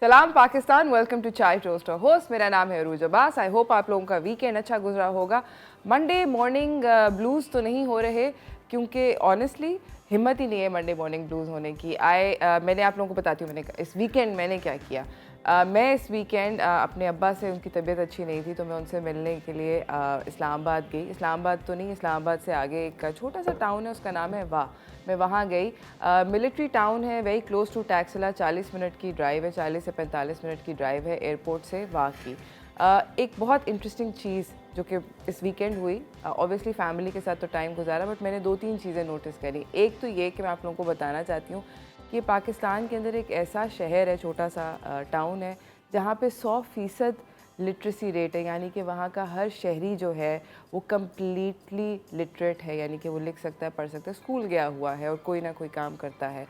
सलाम Pakistan, welcome to चाय toast और होस्ट। मेरा नाम है अरूज अब्बास। आई होप आप लोगों का वीकेंड अच्छा गुजरा होगा। मंडे मॉर्निंग ब्लूज़ तो नहीं हो रहे क्योंकि ऑनेस्टली हिम्मत ही नहीं है मंडे मॉर्निंग ब्लूज़ होने की। मैंने आप लोगों को बताती हूँ मैंने इस वीकेंड मैंने क्या किया। मैं इस वीकेंड अपने अब्बा से, उनकी तबीयत अच्छी नहीं थी तो मैं उनसे मिलने के लिए इस्लामाबाद गई। इस्लामाबाद तो नहीं, इस्लामाबाद से आगे एक छोटा सा टाउन है, उसका नाम है वाह। मैं वहाँ गई। मिलिट्री टाउन है, very close to Taxila. 40 minute की ड्राइव है, 40 से 45 मिनट की ड्राइव है एयरपोर्ट से वाह की। एक बहुत इंटरेस्टिंग चीज़ जो कि इस वीकेंड हुई, ऑब्वियसली फैमिली के साथ तो टाइम गुजारा, बट मैंने 2-3 चीज़ें नोटिस करी। एक तो ये कि मैं आप लोगों को बताना चाहती हूँ कि पाकिस्तान के अंदर एक ऐसा शहर है, छोटा सा टाउन है, जहाँ पे 100% लिटरेसी रेट है, यानी कि वहाँ का हर शहरी जो है वो कम्प्लीटली लिटरेट है, यानी कि वो लिख सकता है, पढ़ सकता है, स्कूल गया हुआ है और कोई ना कोई काम करता है।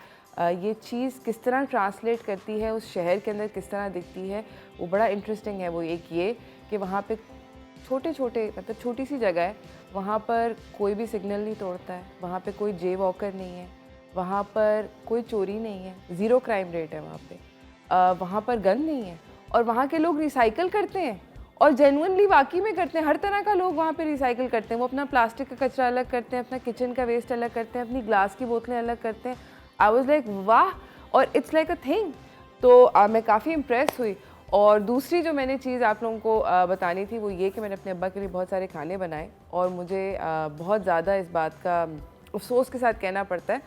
ये चीज़ किस तरह ट्रांसलेट करती है उस शहर के अंदर, किस तरह दिखती है, वो बड़ा इंटरेस्टिंग है। वो एक ये कि वहाँ पे छोटे छोटे मतलब छोटी सी जगह है, वहाँ पर कोई भी सिग्नल नहीं तोड़ता है, वहाँ पे कोई जे वॉकर नहीं है, वहाँ पर कोई चोरी नहीं है, ज़ीरो क्राइम रेट है वहाँ पे। वहाँ पर गन नहीं है और वहाँ के लोग रिसाइकिल करते हैं और जेन्युइनली वाकई में करते हैं। हर तरह का लोग वहाँ पे रिसाइकिल करते हैं। वो अपना प्लास्टिक का कचरा अलग करते हैं, अपना किचन का वेस्ट अलग करते हैं, अपनी ग्लास की बोतलें अलग करते हैं। आई वाज लाइक वाह, और इट्स लाइक अ थिंग। तो मैं काफ़ी इम्प्रेस हुई। और दूसरी जो मैंने चीज़ आप लोगों को बतानी थी वो ये कि मैंने अपने अब्बा के लिए बहुत सारे खाने बनाए और मुझे बहुत ज़्यादा इस बात का अफसोस के साथ कहना पड़ता है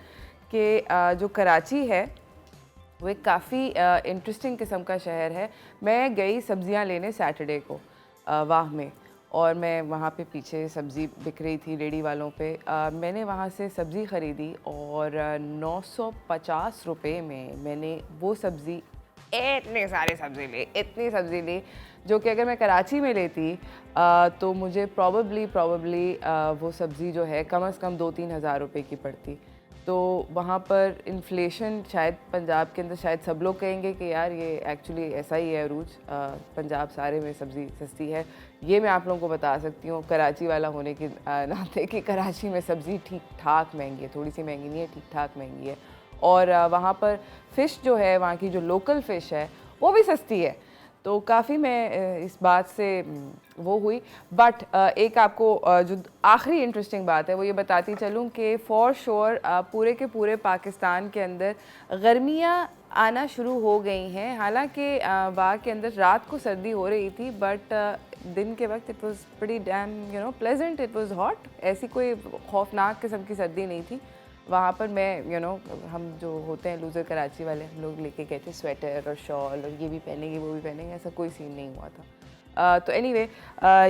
कि जो कराची है वो एक काफ़ी इंटरेस्टिंग किस्म का शहर है। मैं गई सब्ज़ियाँ लेने सैटरडे को वाह में, और मैं वहाँ पे पीछे सब्ज़ी बिक रही थी रेडी वालों पे। मैंने वहाँ से सब्ज़ी ख़रीदी और 950 रुपये में मैंने वो सब्ज़ी, इतने सारे सब्ज़ी ली, इतनी सब्ज़ी ली जो कि अगर मैं कराची में लेती तो मुझे प्रॉबली वो सब्ज़ी जो है कम से कम 2-3 हज़ार रुपये की पड़ती। तो वहाँ पर इन्फ्लेशन, शायद पंजाब के अंदर शायद सब लोग कहेंगे कि यार ये एक्चुअली ऐसा ही है अरूज, पंजाब सारे में सब्ज़ी सस्ती है। ये मैं आप लोगों को बता सकती हूँ कराची वाला होने के नाते कि कराची में सब्ज़ी ठीक ठाक महंगी है, थोड़ी सी महंगी नहीं है, ठीक ठाक महंगी है। और वहाँ पर फ़िश जो है, वहाँ की जो लोकल फ़िश है वो भी सस्ती है। तो काफ़ी मैं इस बात से वो हुई। बट एक आपको जो आखिरी इंटरेस्टिंग बात है वो ये बताती चलूँ कि फ़ॉर श्योर पूरे के पूरे पाकिस्तान के अंदर गर्मियाँ आना शुरू हो गई हैं। हालांकि वहाँ के अंदर रात को सर्दी हो रही थी, बट दिन के वक्त it was pretty dam pleasant, it was hot. ऐसी कोई खौफनाक किस्म की सर्दी नहीं थी वहाँ पर। मैं हम जो होते हैं लूज़र कराची वाले, हम लोग लेके गए थे स्वेटर और शॉल और ये भी पहनेंगे वो भी पहनेंगे, ऐसा कोई सीन नहीं हुआ था। तो एनीवे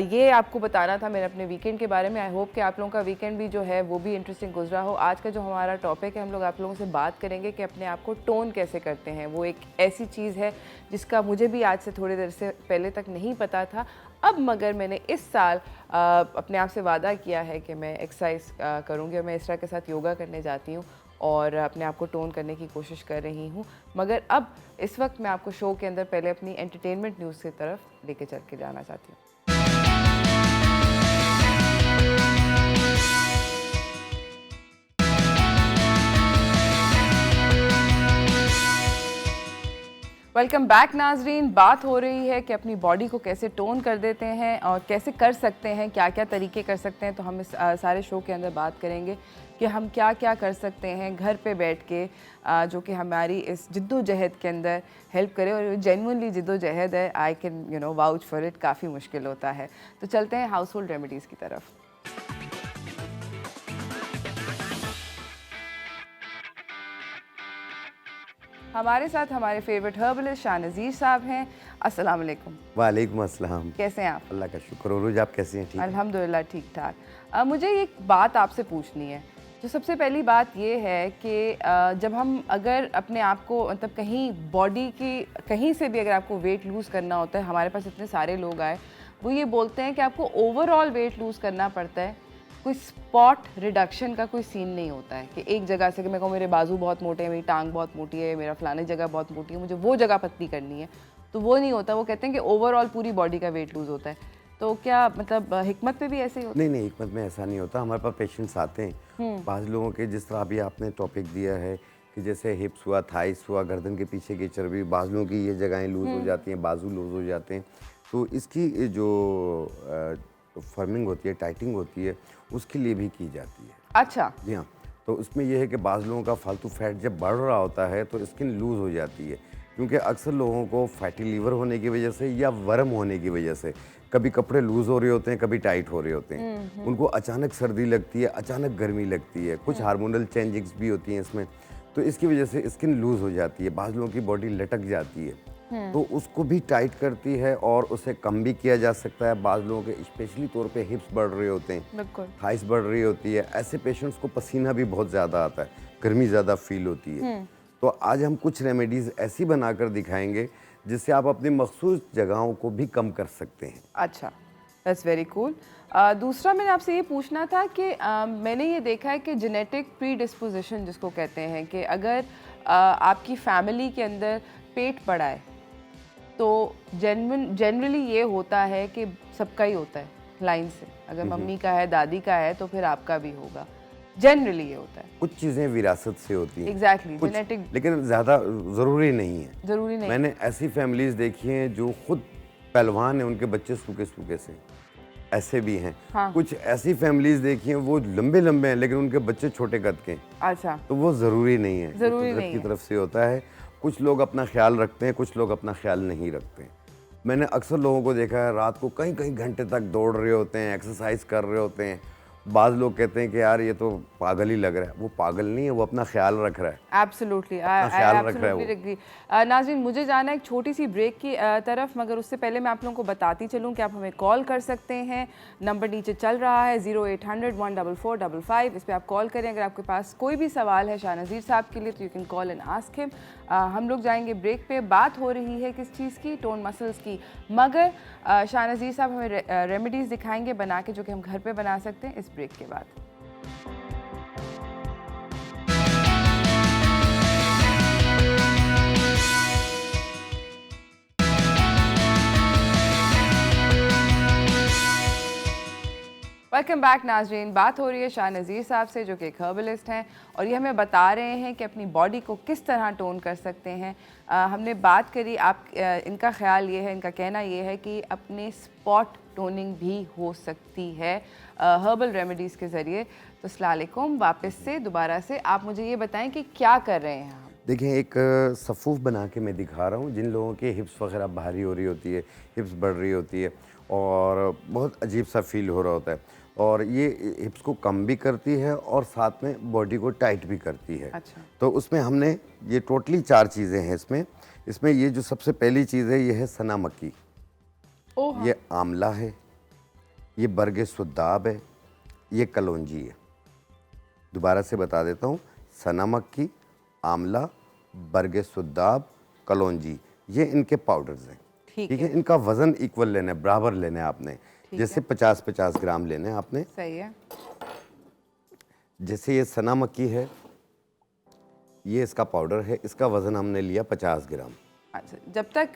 ये आपको बताना था मेरे अपने वीकेंड के बारे में। आई होप कि आप लोगों का वीकेंड भी जो है वो भी इंटरेस्टिंग गुजरा हो। आज का जो हमारा टॉपिक है, हम लोग आप लोगों से बात करेंगे कि अपने आप को टोन कैसे करते हैं। वो एक ऐसी चीज़ है जिसका मुझे भी आज से थोड़ी देर से पहले तक नहीं पता था। अब मगर मैंने इस साल अपने आप से वादा किया है कि मैं एक्सरसाइज करूँगी और मैं इसरा के साथ योगा करने जाती हूँ और अपने आप को टोन करने की कोशिश कर रही हूँ। मगर अब इस वक्त मैं आपको शो के अंदर पहले अपनी एंटरटेनमेंट न्यूज़ की तरफ लेके चल के जाना चाहती हूँ। वेलकम बैक नाजरीन। बात हो रही है कि अपनी बॉडी को कैसे टोन कर देते हैं और कैसे कर सकते हैं, क्या क्या तरीके कर सकते हैं। तो हम इस सारे शो के अंदर बात करेंगे कि हम क्या क्या कर सकते हैं घर पे बैठ के जो कि हमारी इस जिद्दोजहद के अंदर हेल्प करे। और जेन्युइनली जिद्दोजहद है, I can vouch for it. काफ़ी मुश्किल होता है। तो चलते हैं हाउस होल्ड रेमेडीज़ की तरफ। हमारे साथ हमारे फेवरेट हर्बलिस्ट शाह नज़ीर साहब हैं। अस्सलाम वालेकुम। वालेकुम अस्सलाम। कैसे हैं आप? अल्लाह का शुक्र। और आप कैसी हैं? ठीक है? अल्हम्दुलिल्लाह ठीक ठाक। मुझे एक बात आपसे पूछनी है। जो सबसे पहली बात ये है कि जब हम अगर अपने आप को मतलब कहीं बॉडी की कहीं से भी अगर आपको वेट लूज़ करना होता है, हमारे पास इतने सारे लोग आए वो ये बोलते हैं कि आपको ओवरऑल वेट लूज़ करना पड़ता है, कोई स्पॉट रिडक्शन का कोई सीन नहीं होता है कि एक जगह से कि मैं कहूँ मेरे बाजू बहुत मोटे हैं, मेरी टांग बहुत मोटी है, मेरा फलाने जगह बहुत मोटी है, मुझे वो जगह पतली करनी है, तो वो नहीं होता। वो कहते हैं कि ओवरऑल पूरी बॉडी का वेट लूज़ होता है। तो क्या मतलब हिकमत में भी ऐसे ही होता है? नहीं हिकमत में ऐसा नहीं होता। हमारे पास पेशेंट्स आते हैं, बाज़ लोगों के, जिस तरह अभी आपने टॉपिक दिया है कि जैसे हिप्स हुआ, थाइस हुआ, गर्दन के पीछे की चर्बी, बाजुओं की ये जगहें लूज़ हो जाती हैं, बाजू लूज़ हो जाते हैं। तो इसकी जो फर्मिंग होती है, टाइटिंग होती है, उसके लिए भी की जाती है। अच्छा। जी हाँ, तो उसमें यह है कि बाज़ लोगों का फालतू फैट जब बढ़ रहा होता है तो स्किन लूज़ हो जाती है, क्योंकि अक्सर लोगों को फैटी लीवर होने की वजह से या वर्म होने की वजह से कभी कपड़े लूज़ हो रहे होते हैं, कभी टाइट हो रहे होते हैं। उनको अचानक सर्दी लगती है, अचानक गर्मी लगती है, कुछ हार्मोनल चेंजिंग्स भी होती हैं इसमें, तो इसकी वजह से स्किन लूज़ हो जाती है, बाज़ लोगों की बॉडी लटक जाती है। तो उसको भी टाइट करती है और उसे कम भी किया जा सकता है। बाज़ लोगों के स्पेशली तौर पे हिप्स बढ़ रहे होते हैं, बिल्कुल। थाइस बढ़ रही होती है, ऐसे पेशेंट्स को पसीना भी बहुत ज़्यादा आता है, गर्मी ज़्यादा फील होती है। तो आज हम कुछ रेमेडीज़ ऐसी बनाकर दिखाएंगे जिससे आप अपनी मखसूस जगहों को भी कम कर सकते हैं। अच्छा, दैट्स वेरी कूल। दूसरा मैंने आपसे ये पूछना था कि मैंने ये देखा है कि जेनेटिक प्री डिस्पोजिशन जिसको कहते हैं कि अगर आपकी फैमिली के अंदर पेट बड़ा है तो जनरली ये होता है कि सबका ही होता है लाइन से, अगर मम्मी का है, दादी का है, तो फिर आपका भी होगा। जनरली ये होता है। कुछ चीज़ें विरासत से होती हैं, एग्जैक्टली, कुछ, जेनेटिक लेकिन ज़्यादा ज़रूरी नहीं है। जरूरी नहीं। मैंने ऐसी फैमिलीज़ देखी हैं जो खुद पहलवान हैं, उनके बच्चे सूखे सूखे से, ऐसे भी हैं। हाँ। कुछ ऐसी फैमिलीज़ देखी हैं वो लंबे लंबे हैं लेकिन उनके बच्चे छोटे कद के हैं। अच्छा, तो वो ज़रूरी नहीं है, ज़रूरी कुदरत नहीं की है। तरफ से होता है। कुछ लोग अपना ख्याल रखते हैं, कुछ लोग अपना ख्याल नहीं रखते। मैंने अक्सर लोगों को देखा है रात को कई कई घंटे तक दौड़ रहे होते हैं, एक्सरसाइज कर रहे होते हैं। बाज़ लोग कहते हैं कि यार ये तो पागल ही लग रहा है। वो पागल नहीं है, वो अपना ख्याल रख रहा है। एब्सोल्युटली, अपना ख्याल रख रहा है वो। एग्री। नाज़रीन, मुझे जाना है एक छोटी सी ब्रेक की तरफ, मगर उससे पहले मैं आप लोगों को बताती चलूँ कि आप हमें कॉल कर सकते हैं। नंबर नीचे चल रहा है 0800 14455। इस पर आप कॉल करें अगर आपके पास कोई भी सवाल है शाहनज़ीर साहब के लिए, तो you can call and ask him. हम लोग जाएंगे ब्रेक पे। बात हो रही है किस चीज़ की? टोन मसल्स की, मगर शाहनज़ीर साहब हमें रेमेडीज़ दिखाएंगे बना के, जो कि हम घर पे बना सकते हैं इस ब्रेक के बाद। वेलकम बैक नाज़रीन। बात हो रही है शाहनज़ीर साहब से, जो कि एक हर्बलिस्ट हैं, और ये हमें बता रहे हैं कि अपनी बॉडी को किस तरह टोन कर सकते हैं। हमने बात करी, इनका ख्याल ये है, इनका कहना ये है कि अपने स्पॉट टोनिंग भी हो सकती है हर्बल रेमेडीज़ के ज़रिए। तो अस्सलाम वालेकुम, वापस से दोबारा से आप मुझे ये बताएं कि क्या कर रहे हैं आप? देखिए, एक सफ़ूफ़ बना के मैं दिखा रहा हूँ। जिन लोगों के हिप्स वगैरह भारी हो रही होती है, हिप्स बढ़ रही होती है और बहुत अजीब सा फील हो रहा होता है, और ये हिप्स को कम भी करती है और साथ में बॉडी को टाइट भी करती है। अच्छा। तो उसमें हमने ये टोटली 4 चीज़ें हैं इसमें ये जो सबसे पहली चीज़ है ये है सना मक्की, ये आंवला है, ये बरगे सुद्दाब है, ये कलौंजी है। दोबारा से बता देता हूँ, सना मक्की, आंवला, बरगे सुद्दाब, कलौंजी, ये इनके पाउडर्स हैं। ठीक है। इनका वज़न इक्वल लेना है, बराबर लेना है आपने। जैसे 50-50 ग्राम लेने हैं आपने। सही है। जैसे ये सना मक्की है, ये इसका पाउडर है, इसका वज़न हमने लिया 50 ग्राम। अच्छा, जब तक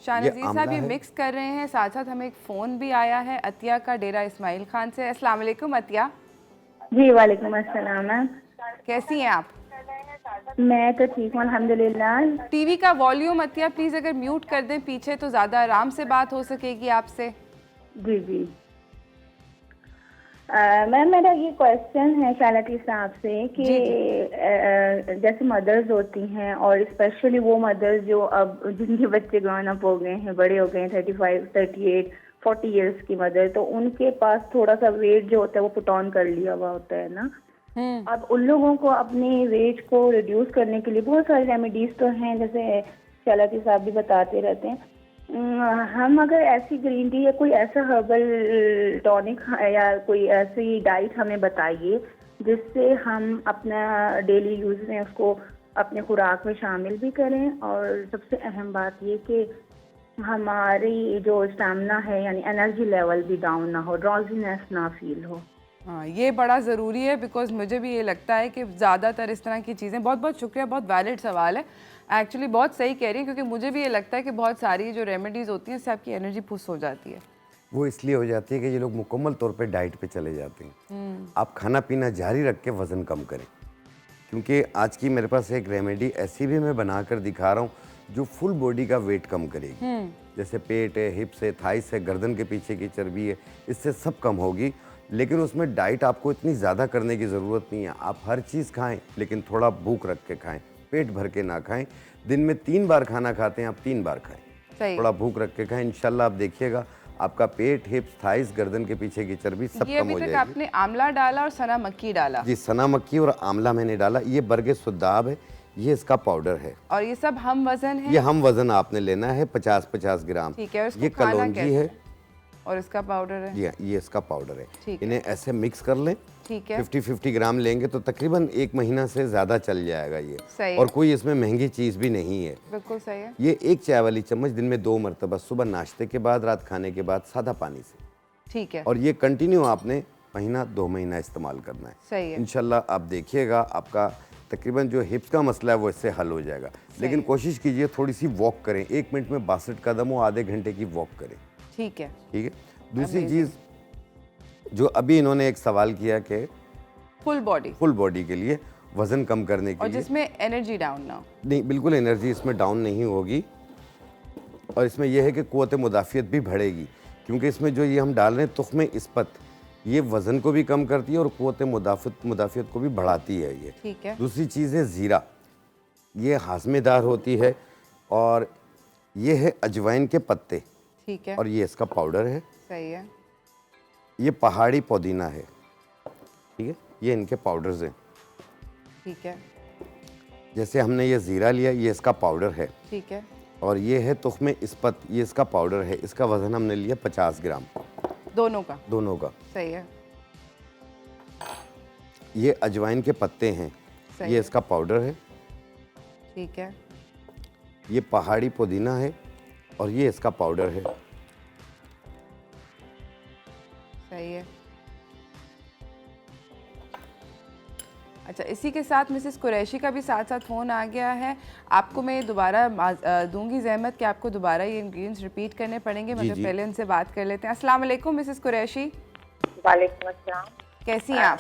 शाहनज़ीर साहब ये मिक्स कर रहे हैं, साथ साथ हमें एक फ़ोन भी आया है अतिया का, डेरा इस्माइल खान से। अस्सलाम वालेकुम अतिया। जी वालेकुम अस्सलाम मैम। कैसी हैं आप? मैं तो ठीक हूँ अल्हम्दुलिल्लाह। टीवी का वॉल्यूम अतिया प्लीज़ अगर म्यूट कर दें पीछे, तो ज़्यादा आराम से बात हो सकेगी आपसे। जी जी। मैम, मेरा ये क्वेश्चन है शालती साहब से कि जैसे मदर्स होती हैं, और स्पेशली वो मदर्स जो अब जिनके बच्चे ग्रोन अप हो गए हैं, बड़े हो गए हैं, 35, 38, 40 इयर्स की मदर, तो उनके पास थोड़ा सा वेट जो होता है वो पुट ऑन कर लिया हुआ होता है ना। अब उन लोगों को अपने वेट को रिड्यूस करने के लिए बहुत सारे रेमेडीज तो हैं, जैसे शालती साहब भी बताते रहते हैं। हम अगर ऐसी ग्रीन टी या कोई ऐसा हर्बल टॉनिक या कोई ऐसी डाइट हमें बताइए जिससे हम अपना डेली यूज में उसको अपने खुराक में शामिल भी करें, और सबसे अहम बात ये कि हमारी जो स्टैमिना है यानी एनर्जी लेवल भी डाउन ना हो, ड्रॉजीनेस ना फील हो। हाँ, ये बड़ा ज़रूरी है, बिकॉज मुझे भी ये लगता है कि ज़्यादातर इस तरह की चीज़ें, बहुत बहुत शुक्रिया, बहुत वैलिड सवाल है एक्चुअली, बहुत सही कह रही है, क्योंकि मुझे भी ये लगता है कि बहुत सारी जो रेमेडीज़ होती हैं इससे आपकी एनर्जी पुश हो जाती है। वो इसलिए हो जाती है कि ये लोग मुकम्मल तौर पे डाइट पे चले जाते हैं। आप खाना पीना जारी रख के वज़न कम करें। क्योंकि आज की मेरे पास एक रेमेडी ऐसी भी मैं बना कर दिखा रहा हूँ जो फुल बॉडी का वेट कम करेगी। जैसे पेट है, हिप्स है, थाइस है, गर्दन के पीछे की चर्बी है, इससे सब कम होगी। लेकिन उसमें डाइट आपको इतनी ज़्यादा करने की ज़रूरत नहीं है। आप हर चीज़ खाएं, लेकिन थोड़ा भूख रख के खाएं, पेट भर के ना खाएं। दिन में 3 बार खाना खाते हैं, आप 3 बार खाएं, सही। थोड़ा भूख रख के खाएं। इंशाल्लाह आप देखिएगा आपका पेट, हिप्स, थाइस, गर्दन के पीछे की चर्बी सब ये कम अभी हो तक जाएगी। आपने आंवला डाला और सना मक्की डाला, जी, सना मक्की और आंवला मैंने डाला। ये बरगे सुद्दाब है, ये इसका पाउडर है। और ये सब हम वजन है। ये हम वजन आपने लेना है 50-50 ग्राम। ठीक है, और इसको ये खाना कलौंजी कैसे? है। और इसका पाउडर है। ये इसका पाउडर है। ठीक है। इन्हें ऐसे मिक्स कर लें। ठीक है। 50-50 ग्राम लेंगे तो तकरीबन 1 महीना से ज़्यादा चल जाएगा ये। सही है। और कोई इसमें महंगी चीज़ भी नहीं है। बिल्कुल सही है। ये 1 चाय वाली चम्मच दिन में 2 मरतबा, सुबह नाश्ते के बाद, रात खाने के बाद, सादा पानी से। ठीक है। और ये कंटिन्यू आपने महीना 2 महीना इस्तेमाल करना है। सही है। इंशाल्लाह आप देखिएगा आपका तकरीबन जो हिप्स का मसला है वो इससे हल हो जाएगा। लेकिन कोशिश कीजिए थोड़ी सी वॉक करें, 1 मिनट में 62 कदम हो, आधे घंटे की वॉक करें। ठीक है। ठीक है। दूसरी चीज़ जो अभी इन्होंने एक सवाल किया कि फुल बॉडी के लिए वज़न कम करने के और लिए, जिसमें एनर्जी डाउन ना हो। नहीं, बिल्कुल एनर्जी इसमें डाउन नहीं होगी। और इसमें यह है कि क़ुव्वत मुदाफ़ियत भी बढ़ेगी, क्योंकि इसमें जो ये हम डाल रहे हैं तुख्म इस्पत, ये वज़न को भी कम करती है और क़ुव्वत मुदाफ़ियत को भी बढ़ाती है ये। ठीक है। दूसरी चीज़ है ज़ीरा, ये हाज़मेदार होती है। और ये है अजवाइन के पत्ते, ठीक है। और ये इसका पाउडर है। सही है। ये पहाड़ी पुदीना है। ठीक है, ये इनके पाउडर्स हैं। ठीक है। जैसे हमने ये ज़ीरा लिया, ये इसका पाउडर है। ठीक है। और ये है तुख्म इस्पत, ये इसका पाउडर है। इसका वज़न हमने लिया 50 ग्राम दोनों का। सही है। ये अजवाइन के पत्ते हैं, सही ये है। इसका पाउडर है। ठीक है। ये पहाड़ी पुदीना है और ये इसका पाउडर है। सही है। अच्छा, इसी के साथ मिसेस कुरैशी का भी साथ साथ फ़ोन आ गया है। आपको मैं दोबारा दूंगी जहमत कि आपको दोबारा ये इंग्रेडिएंट्स रिपीट करने पड़ेंगे, मगर जी। पहले उनसे बात कर लेते हैं। अस्सलाम वालेकुम मिसेस कुरैशी, वालेकुम अस्सलाम। कैसी हैं आप?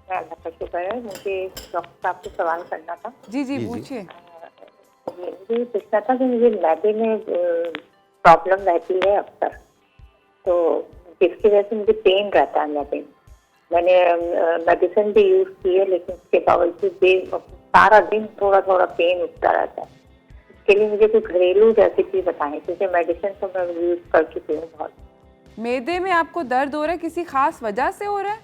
मैं अल्लाह का शुक्र है। मुझे डॉक्टर साहब से सवाल करना था। जी पूछिए। मुझे पूछना था कि मुझे मैदे में प्रॉब्लम रहती है अक्सर, तो जिसकी वजह से मुझे पेन रहता है मैदे में। मैंने मेडिसिन भी यूज़ की है, लेकिन उसके बावजूद सारा दिन थोड़ा थोड़ा पेन उठता रहता है। इसके लिए मुझे कोई घरेलू रेसिपी बताएं, क्योंकि मेडिसिन तो मैं यूज़ कर चुकी हूँ बहुत। मैदे में आपको दर्द हो रहा है, किसी खास वजह से हो रहा है?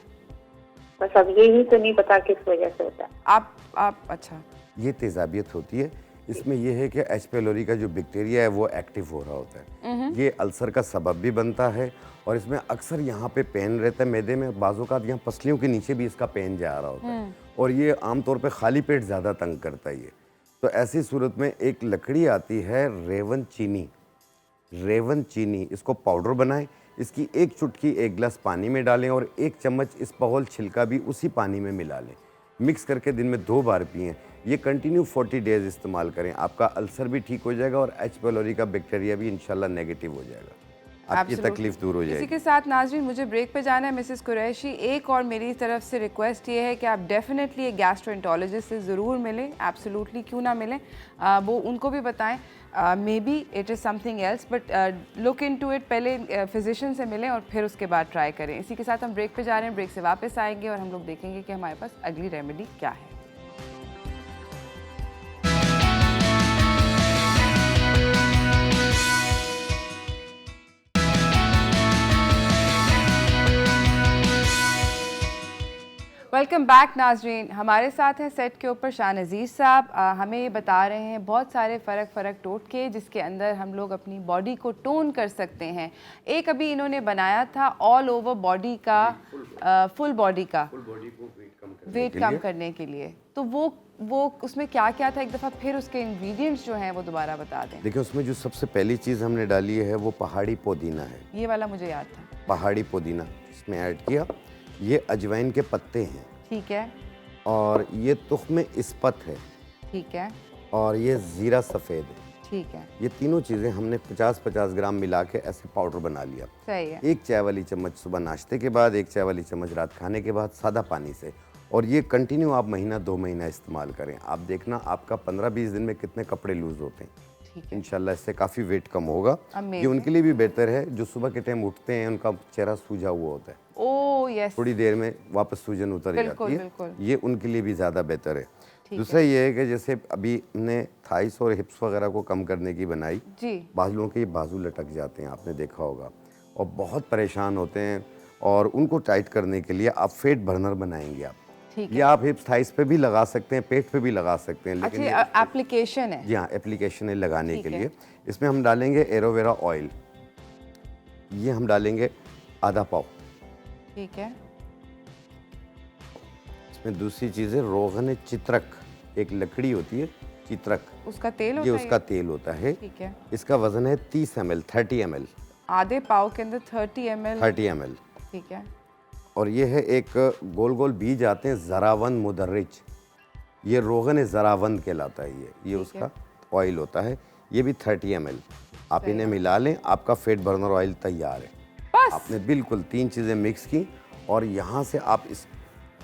बस अब यही तो नहीं पता किस वजह से होता है। आप अच्छा, ये तेज़ाबियत होती है। इसमें यह है कि एच पेलोरी का जो बैक्टीरिया है वो एक्टिव हो रहा होता है। ये अल्सर का सबब भी बनता है। और इसमें अक्सर यहाँ पे पेन रहता है मैदे में, बाज़ों का यहाँ पसलियों के नीचे भी इसका पेन जा रहा होता है। और ये आमतौर पे खाली पेट ज़्यादा तंग करता है ये। तो ऐसी सूरत में एक लकड़ी आती है रेवन चीनी, इसको पाउडर बनाएं। इसकी 1 चुटकी 1 गिलास पानी में डालें और 1 चम्मच इसबगोल छिलका भी उसी पानी में मिला लें। मिक्स करके दिन में 2 बार पिएं। ये कंटिन्यू 40 डेज इस्तेमाल करें। आपका अल्सर भी ठीक हो जाएगा और एच पेलोरी का बैक्टीरिया भी इंशाल्लाह नेगेटिव हो जाएगा, आपकी Absolutely. तकलीफ दूर हो इसी जाएगी। के साथ नाज़रीन, मुझे ब्रेक पे जाना है। मिसेस कुरैशी, एक और मेरी तरफ से रिक्वेस्ट ये है कि आप डेफिनेटली एक गैस्ट्रोएंटरोलॉजिस्ट से ज़रूर मिलें। एब्सोल्युटली क्यों ना मिलें, वो उनको भी बताएं। May be it is something else, but look into it. पहले फिजिशियन से मिलें और फिर उसके बाद ट्राई करें। इसी के साथ हम ब्रेक पे जा रहे हैं। ब्रेक से वापस आएंगे और हम लोग देखेंगे कि हमारे पास अगली रेमेडी क्या है। वेलकम बैक नाजरीन। हमारे साथ हैं सेट के ऊपर शान अजीज़ साहब। हमें ये बता रहे हैं बहुत सारे फ़र्क टोटके जिसके अंदर हम लोग अपनी बॉडी को टोन कर सकते हैं। एक अभी इन्होंने बनाया था ऑल ओवर बॉडी का, फुल बॉडी का वेट कम करने के लिए। तो वो उसमें क्या क्या था, एक दफ़ा फिर उसके इंग्रेडिएंट्स जो हैं वो दोबारा बता दें। देखिए, उसमें जो सबसे पहली चीज़ हमने डाली है वो पहाड़ी पुदीना है। ये वाला मुझे याद था। पहाड़ी पुदीना इसमें ऐड किया। ये अजवाइन के पत्ते हैं। ठीक है। और ये तुख्म इस्पत है। ठीक है। और ये ज़ीरा सफ़ेद है। ठीक है। ये तीनों चीज़ें हमने 50-50 ग्राम मिला के ऐसे पाउडर बना लिया। सही है। 1 चाय वाली चम्मच सुबह नाश्ते के बाद, 1 चाय वाली चम्मच रात खाने के बाद, सादा पानी से। और ये कंटिन्यू आप महीना 2 महीना इस्तेमाल करें, आप देखना आपका 15-20 दिन में कितने कपड़े लूज़ होते हैं। ठीक है, इंशाल्लाह इससे काफ़ी वेट कम होगा। ये Amazing. उनके लिए भी बेहतर है जो सुबह के टाइम उठते हैं, उनका चेहरा सूजा हुआ होता है, ओ यस, थोड़ी देर में वापस सूजन उतर बिल्कुल, जाती है, बिल्कुल। ये उनके लिए भी ज़्यादा बेहतर है। ठीक दूसरा ये है कि जैसे अभी हमने थाइस और हिप्स वगैरह को कम करने की बनाई, जी, बाज़ लोगों के ये बाजू लटक जाते हैं, आपने देखा होगा, और बहुत परेशान होते हैं, और उनको टाइट करने के लिए आप फेट बर्नर बनाएंगे आप। ठीक ये आप हिप्स थाइस पे भी लगा सकते हैं, पेट पे भी लगा सकते हैं, लेकिन अच्छा, ये एप्लीकेशन है। जी हाँ एप्लीकेशन है लगाने ठीक के है। लिए। इसमें हम डालेंगे एलोवेरा ऑयल, ये हम डालेंगे आधा पाव। ठीक है, इसमें दूसरी चीज़ है रोगन चित्रक, एक लकड़ी होती है चित्रक, उसका तेल ये होता है उसका तेल होता है। ठीक है, इसका वजन है 30 ml, 30 ml, आधे पाव के अंदर 30 ml। 30 ml। ठीक है, और ये है एक गोल गोल बीज आते हैं ज़रावन मुदर्रिज, ये रोगन ज़रावंद कहलाता है, ये उसका ऑयल होता है, ये भी 30 ml। आप इन्हें मिला लें, आपका फेट बर्नर ऑयल तैयार है। बस आपने बिल्कुल 3 चीज़ें मिक्स की, और यहाँ से आप इस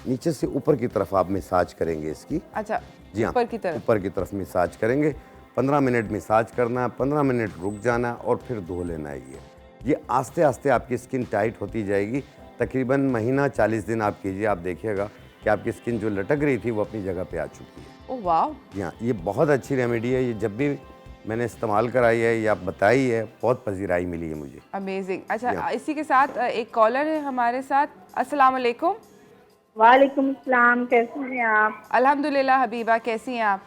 नीचे से ऊपर की तरफ आप मसाज करेंगे इसकी। अच्छा, जी हाँ, ऊपर की तरफ। ऊपर की तरफ मसाज करेंगे। 15 मिनट मसाज करना है, 15 मिनट रुक जाना है, और फिर धो लेना है। ये आस्ते आस्ते आपकी स्किन टाइट होती जाएगी। तकरीबन महीना 40 दिन आप कीजिए, आप देखिएगा कि आपकी स्किन जो लटक रही थी वो अपनी जगह पे आ चुकी है। ओह वाह, जी हाँ, ये बहुत अच्छी रेमेडी है। ये जब भी मैंने इस्तेमाल कराई है या बताई है, बहुत पजीराई मिली है मुझे। अमेजिंग। अच्छा, इसी के साथ एक कॉलर है हमारे साथ। अस्सलाम वालेकुम। वालेकुम सलाम, कैसे हैं आप? अल्हम्दुलिल्लाह हबीबा, कैसी हैं आप?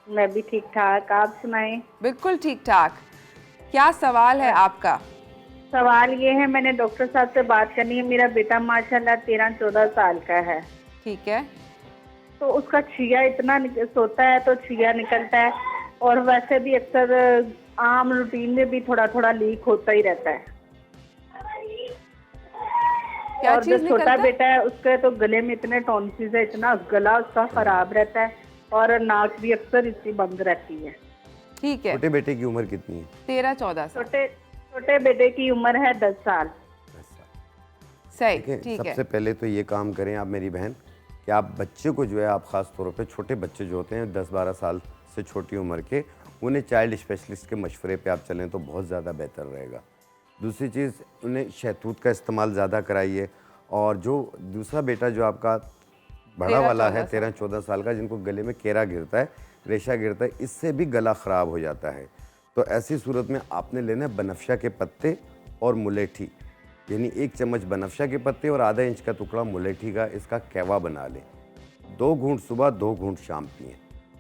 मैं भी ठीक ठाक, आप सुनाएं। बिल्कुल ठीक ठाक। क्या सवाल है आपका? सवाल ये है, मैंने डॉक्टर साहब से बात करनी है। मेरा बेटा माशाल्लाह 13-14 साल का है, ठीक है, तो उसका छिया इतना सोता है तो छिया निकलता है, और वैसे भी अक्सर आम रूटीन में भी थोड़ा थोड़ा लीक होता ही रहता है। क्या और जो चीज छोटा निकलता है? बेटा है उसके तो गले में इतने टॉन्सिस है, इतना गला उसका खराब रहता है, और नाक भी अक्सर इसकी बंद रहती है। ठीक है, छोटे बेटे की उम्र कितनी है? 13-14 साल। छोटे बेटे की उम्र है 10 साल। सही, ठीक है, ठीक है। सबसे पहले तो ये काम करें आप मेरी बहन कि आप बच्चे को जो है, आप ख़ास तौर पे छोटे बच्चे जो होते हैं 10-12 साल से छोटी उम्र के, उन्हें चाइल्ड स्पेशलिस्ट के मशवरे पे आप चलें तो बहुत ज़्यादा बेहतर रहेगा। दूसरी चीज़, उन्हें शहतूत का इस्तेमाल ज़्यादा कराइए। और जो दूसरा बेटा जो आपका बड़ा वाला है 13-14 साल का, जिनको गले में केरा गिरता है, रेशा गिरता है, इससे भी गला ख़राब हो जाता है, तो ऐसी सूरत में आपने लेना है बनफशा के पत्ते और मुलेठी, यानी 1 चम्मच बनफशा के पत्ते और आधा इंच का टुकड़ा मुलेठी का, इसका कहवा बना लें। 2 घूंट सुबह, 2 घूंट शाम पिएँ,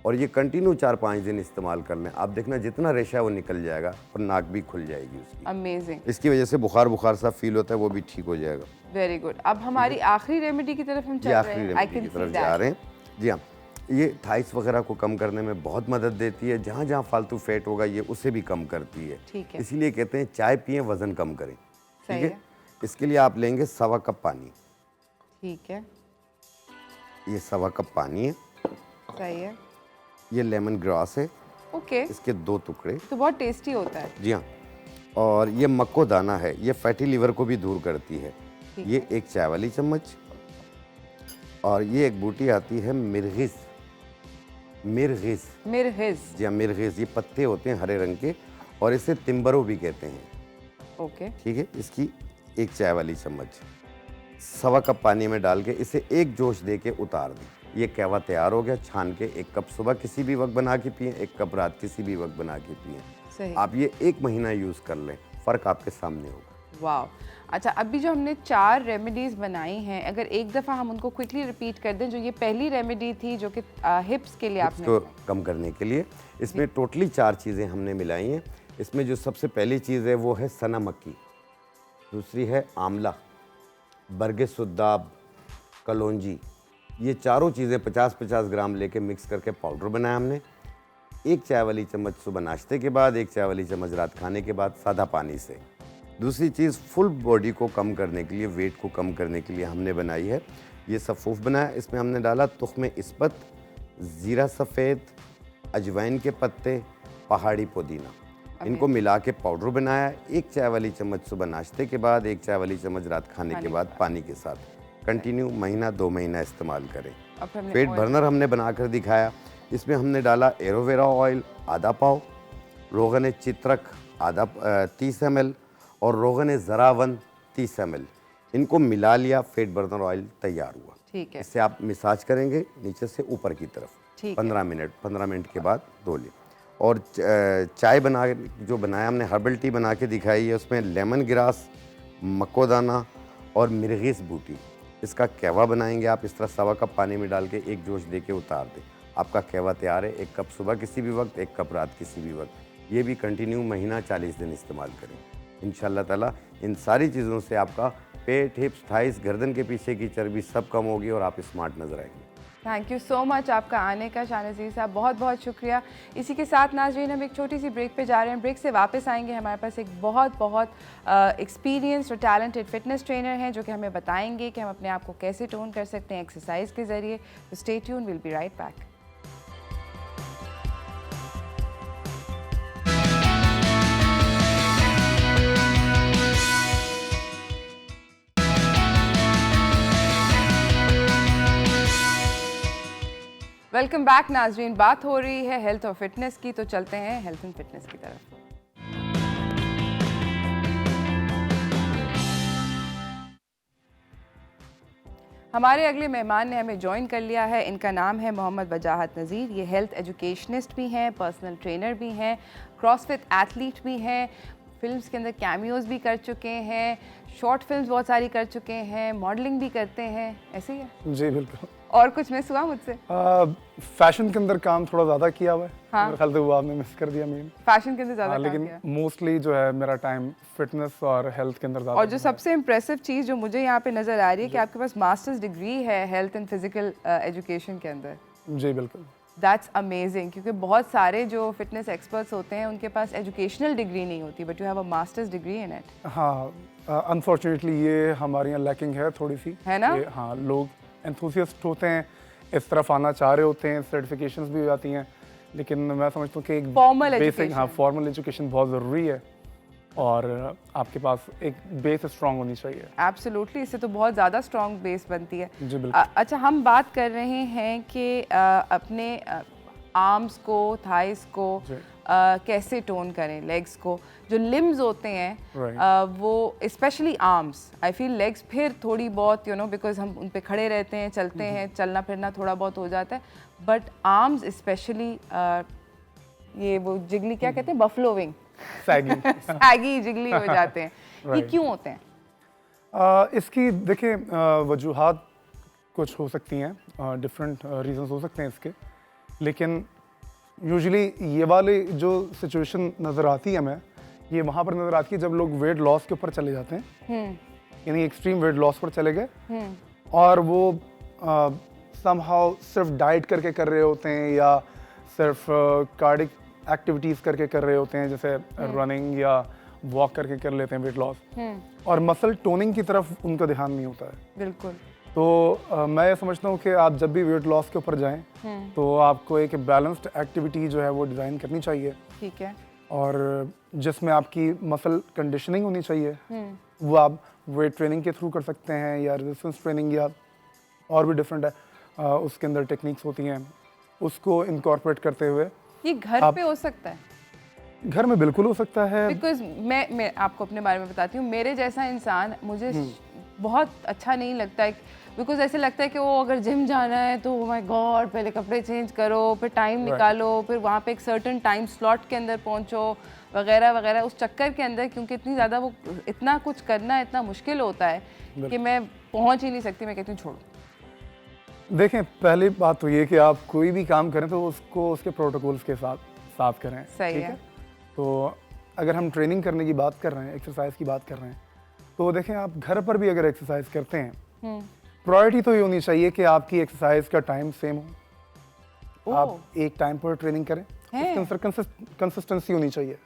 और ये कंटिन्यू 4-5 दिन इस्तेमाल कर लें। आप देखना जितना रेशा है वो निकल जाएगा, और नाक भी खुल जाएगी उसकी। अमेजिंग, इसकी वजह से बुखार सा फील होता है, वो भी ठीक हो जाएगा। Very good. अब हमारी आखिरी रेमेडी की तरफ हम चल ये रहे आखिरी हैं। रेमेडी की तरफ जा रहे हैं। जी हाँ, ये थाइस वगैरह को कम करने में बहुत मदद देती है। जहाँ जहाँ फालतू फैट होगा ये उसे भी कम करती है। ठीक है, इसीलिए कहते हैं चाय पिएं, वज़न कम करें। सही ठीक है, इसके लिए आप लेंगे 1.25 कप पानी। ठीक है, ये 1.25 कप पानी है। सही है, ये लेमन ग्रास है, ओके। इसके 2 टुकड़े। तो बहुत टेस्टी होता है। जी हाँ, और ये मक्को दाना है, ये फैटी लीवर को भी दूर करती है। ठीक ये 1 चाय वाली चम्मच। और ये एक बूटी आती है मिर्गिस, मिर्गिस, मिर्गिस, जी हाँ मिर्गिस, ये पत्ते होते हैं हरे रंग के, और इसे तिम्बरो भी कहते हैं। ओके, ठीक है, इसकी 1 चाय वाली चम्मच 1.25 कप पानी में डाल के इसे एक जोश दे के उतार दें। ये कहवा तैयार हो गया। छान के 1 कप सुबह किसी भी वक्त बना के पिएं, 1 कप रात किसी भी वक्त बना के पिएं। सही। आप ये 1 महीना यूज़ कर लें, फ़र्क आपके सामने होगा। वाह। अच्छा, अभी जो हमने 4 रेमेडीज़ बनाई हैं, अगर एक दफ़ा हम उनको क्विकली रिपीट कर दें। जो ये पहली रेमेडी थी जो कि हिप्स के लिए आपने इसको कम करने के लिए, इसमें टोटली 4 चीज़ें हमने मिलाई हैं। इसमें जो सबसे पहली चीज़ है वो है सना मक्की, दूसरी है आंवला, बरगे सुद्दाब, कलौंजी। ये चारों चीज़ें 50-50 ग्राम लेके मिक्स करके पाउडर बनाया हमने। 1 चाय वाली चम्मच सुबह नाश्ते के बाद, 1 चाय वाली चम्मच रात खाने के बाद सादा पानी से। दूसरी चीज़ फुल बॉडी को कम करने के लिए, वेट को कम करने के लिए हमने बनाई है ये सफ़ूफ बनाया। इसमें हमने डाला तुख्म इस्पत, ज़ीरा सफ़ेद, अजवाइन के पत्ते, पहाड़ी पुदीना, इनको मिला के पाउडर बनाया। 1 चाय वाली चम्मच सुबह नाश्ते के बाद, 1 चाय वाली चम्मच रात खाने के बाद पानी के साथ। कंटिन्यू महीना 2 महीना इस्तेमाल करें। अब फिर हमने पेट oil- बर्नर हमने बनाकर दिखाया। इसमें हमने डाला एलोवेरा ऑयल आधा पाव, रोगन चित्रक आधा 30 ml और रोगन ज़रावन 30 ml। इनको मिला लिया, फेट बर्नर ऑयल तैयार हुआ। ठीक है, इससे आप मसाज करेंगे नीचे से ऊपर की तरफ। ठीक 15 मिनट के बाद धो लें। और चाय बना जो बनाया हमने, हर्बल टी बना के दिखाई है, उसमें लेमन ग्रास, मकोदाना और मिर्गिस बूटी, इसका कहवा बनाएंगे आप। इस तरह 1.25 कप पानी में डाल के 1 जोश दे के उतार दें, आपका कहवा तैयार है। 1 कप सुबह किसी भी वक्त, 1 कप रात किसी भी वक्त। ये भी कंटिन्यू महीना 40 दिन इस्तेमाल करें। इंशाल्लाह ताला इन सारी चीज़ों से आपका पेट, हिप्स, थाइस, गर्दन के पीछे की चर्बी सब कम होगी और आप स्मार्ट नजर आएंगे। थैंक यू सो मच आपका आने का, शाहनज़ीर साहब, बहुत बहुत शुक्रिया। इसी के साथ नाज़रीन हम एक छोटी सी ब्रेक पे जा रहे हैं। ब्रेक से वापस आएंगे, हमारे पास एक बहुत बहुत एक्सपीरियंस्ड और टैलेंटेड फिटनेस ट्रेनर हैं जो कि हमें बताएंगे कि हम अपने आप को कैसे टोन कर सकते हैं एक्सरसाइज के ज़रिए। तो stay tune, will be right back. Welcome back नाजरीन। बात हो रही है हेल्थ और फिटनेस की, तो चलते हैं हेल्थ एंड फिटनेस की तरफ। हमारे अगले मेहमान ने हमें ज्वाइन कर लिया है। इनका नाम है मोहम्मद वजाहत नज़ीर। ये हेल्थ एजुकेशनिस्ट भी हैं, पर्सनल ट्रेनर भी हैं, क्रॉसफिट एथलीट भी हैं, फिल्म्स के अंदर कैमियोज भी कर चुके हैं, शॉर्ट फिल्म्स बहुत सारी कर चुके हैं, मॉडलिंग भी करते हैं। ऐसे ही है जी बिल्कुल। और कुछ मिस हुआ मुझसे? फैशन के अंदर काम थोड़ा ज़्यादा किया हुआ है। हाँ। मेरे ख्याल से वो आपने मिस कर दिया मेन। फैशन के अंदर ज़्यादा काम लेकिन किया। मोस्टली जो है मेरा टाइम फिटनेस और हेल्थ के अंदर ज़्यादा। और जो सबसे इम्प्रेसिव चीज़ जो मुझे यहाँ पे नज़र आ रही है कि आपके पास मास्टर्स डिग्री है हेल्थ एंड फिजिकल एजुकेशन के अंदर। जी बिल्कुल। दैट्स अमेजिंग, क्योंकि बहुत सारे जो फिटनेस एक्सपर्ट्स होते हैं उनके पास एजुकेशनल डिग्री नहीं होती, but you have a masters degree in it. हाँ, अनफॉर्चुनेटली ये हमारे यहाँ लैकिंग है थोड़ी सी, है ना? हाँ, लोग एंथुसियास्ट होते हैं, इस तरफ आना चाह रहे होते हैं, सर्टिफिकेशंस भी हो जाती हैं, लेकिन मैं समझता हूँ कि एक Formal बेसिक, education। हाँ, फॉर्मल एजुकेशन बहुत ज़रूरी है और आपके पास एक बेस स्ट्रांग होनी चाहिए। एब्सोल्युटली, इससे तो बहुत ज़्यादा स्ट्रॉन्ग बेस बनती है। जी बिल्कुल। अच्छा, हम बात कर रहे हैं कि अपने आर्म्स को, थाइस को कैसे टोन करें, लेग्स को। जो लिम्स होते हैं वो specially arms, I feel legs फिर थोड़ी बहुत बिकॉज हम उन पे खड़े रहते हैं, चलते हैं, चलना फिरना थोड़ा बहुत हो जाता है, बट आर्म्स स्पेशली ये वो जिगली क्या कहते हैं, बफलो विंग, सैगी जिगली हो जाते हैं। ये क्यों होते हैं? इसकी देखिए वजूहात कुछ हो सकती हैं, डिफरेंट रीजंस हो सकते हैं इसके, लेकिन यूजुअली ये वाले जो सिचुएशन नज़र आती है हमें, ये वहाँ पर नज़र आती है जब लोग वेट लॉस के ऊपर चले जाते हैं, यानी एक्सट्रीम वेट लॉस पर चले गए और वो समहाउ सिर्फ डाइट करके कर रहे होते हैं या सिर्फ कार्डिक एक्टिविटीज़ करके कर रहे होते हैं, जैसे रनिंग या वॉक करके कर लेते हैं वेट लॉस, और मसल टोनिंग की तरफ उनका ध्यान नहीं होता है। बिल्कुल। तो मैं ये समझता हूँ कि आप जब भी वेट लॉस के ऊपर जाएं तो आपको एक बैलेंस्ड एक्टिविटी जो है वो डिज़ाइन करनी चाहिए। ठीक है। और जिसमें आपकी मसल कंडीशनिंग होनी चाहिए, वो आप वेट ट्रेनिंग के थ्रू कर सकते हैं या रेजिस्टेंस ट्रेनिंग या और भी डिफरेंट है, उसके अंदर टेक्निक्स होती हैं, उसको इनकॉर्पोरेट करते हुए। ये घर पे हो सकता है? घर में बिल्कुल हो सकता है। बिकॉज मैं आपको अपने बारे में बताती हूँ, मेरे जैसा इंसान मुझे बहुत अच्छा नहीं लगता है, बिकॉज ऐसे लगता है कि वो अगर जिम जाना है तो माय गॉड पहले कपड़े चेंज करो, फिर टाइम निकालो, फिर वहाँ पे एक सर्टेन टाइम स्लॉट के अंदर पहुँचो वगैरह वगैरह। उस चक्कर के अंदर क्योंकि इतनी ज़्यादा वो इतना कुछ करना इतना मुश्किल होता है कि मैं पहुँच ही नहीं सकती। मैं कहती हूँ छोड़ो। देखें, पहली बात तो ये कि आप कोई भी काम करें तो उसको उसके प्रोटोकॉल्स के साथ करें। सही ठीक है। तो अगर हम ट्रेनिंग करने की बात कर रहे हैं, एक्सरसाइज की बात कर रहे हैं, तो देखें आप घर पर भी अगर एक्सरसाइज करते हैं, प्रायोरिटी तो ये होनी चाहिए कि आपकी एक्सरसाइज का टाइम सेम हो, आप एक टाइम पर ट्रेनिंग करें, उसके अंदर कंसिस्टेंसी होनी चाहिए।